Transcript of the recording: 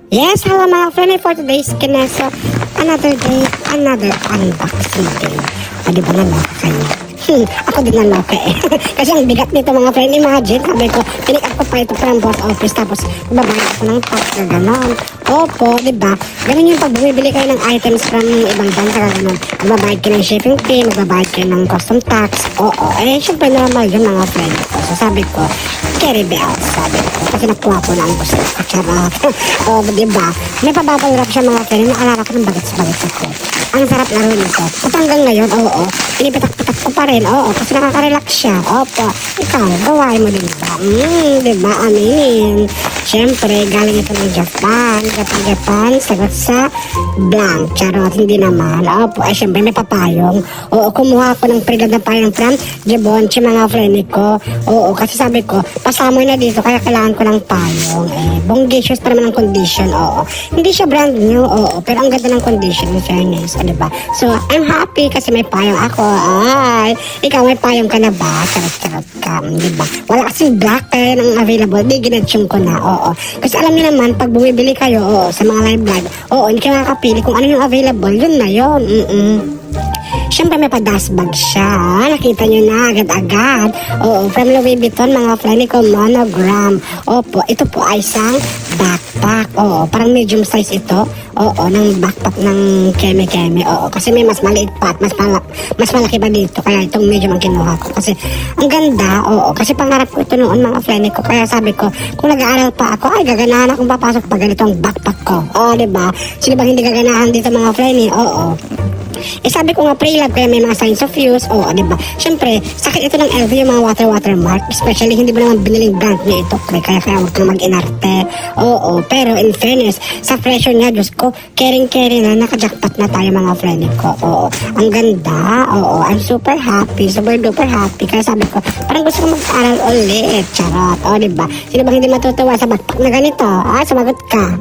Yes, hello mga friend, for today's Kineso, another day, another unboxing day. O diba naloka kayo? Ako din naloka eh. Kasi ang bigat nito mga friend, imagine, sabi ko, pinik up ko pa ito from boss office, tapos babayad ako ng tax na gano'n. Opo, diba? Ganun yung pag bumibili kayo ng items from ibang bansa, gano'n. Magbabayad kayo ng shipping fee, magbabayad kayo ng custom tax. Oo, eh, syempre normal yun mga friend ko. So sabi ko, carry the out, sabi ko. Kasi nakuha ko na ang gusto ko. Charot. O, diba? May pababal rap siya mga friend. Naalala ko ng bagets-bagets ako. Ang sarap laro nito. At hanggang ngayon, oo, inipitak-pitak ko pa rin. Oo, kasi nakaka-relax siya. Opo. Ikaw, gawain mo din ba? Diba? Amin. Siyempre, galing ito ng Japan. Japan, sagot sa blank. Charot, hindi naman. Opo, eh, siyempre may papayong. Oo, kumuha ako ng prigad na payong from Givenchy, mga friend ko. Oo, kasi sabi ko, pasamoy na dito, kaya kailangan ko ng payong. Eh, bongacious pa naman ang condition. Oo, hindi siya brand new. Oo, pero ang ganda ng condition, in fairness. O, diba? So, I'm happy kasi may payong ako. Ay, ikaw may payong ka na ba? Charot-charot ka, diba? Wala kasing black, kaya nang available. Di, ginatsyong ko na. Oo, kasi alam niyo naman, pag bumibili kayo, oo, sa mga live vlog, oo, hindi ka makakapili kung ano yung available, yun na yun. Siyempre may pa-dust bag siya. Nakita nyo na agad-agad. Oo, from Louis Vuitton, mga friend ko, monogram. Opo, ito po ay isang backpack. Oo, parang medium size ito. Oo, ng backpack ng Keme-Keme. Oo, kasi may mas maliit pa at mas malaki pa dito. Kaya itong medium ang kinuha ko. Kasi ang ganda. Oo, kasi pangarap ko ito noon, mga friend ko. Kaya sabi ko, kung nag-aaral pa ako, ay gaganahan akong papasok pag ganito ang backpack ko. Oo, diba? Sino bang hindi gaganahan dito, mga friend? Oo. Eh sabi ko nga pre-love kaya may mga signs of use. Oo, diba? Siyempre, sakit ito ng LV yung mga watermark. Especially hindi mo naman biniling brand niya ito. Kaya huwag kang mag-inarte. Oo, pero in fairness, sa pressure niya, Diyos ko, caring-caring na, nakajackpot na tayo mga friend ko. Oo, ang ganda. Oo, I'm super happy. Super duper happy. Kaya sabi ko, parang gusto ko mag-aral ulit. Charot. Oo, diba? Sino bang hindi matutuwa sa backpack na ganito? Ah, sumagot ka.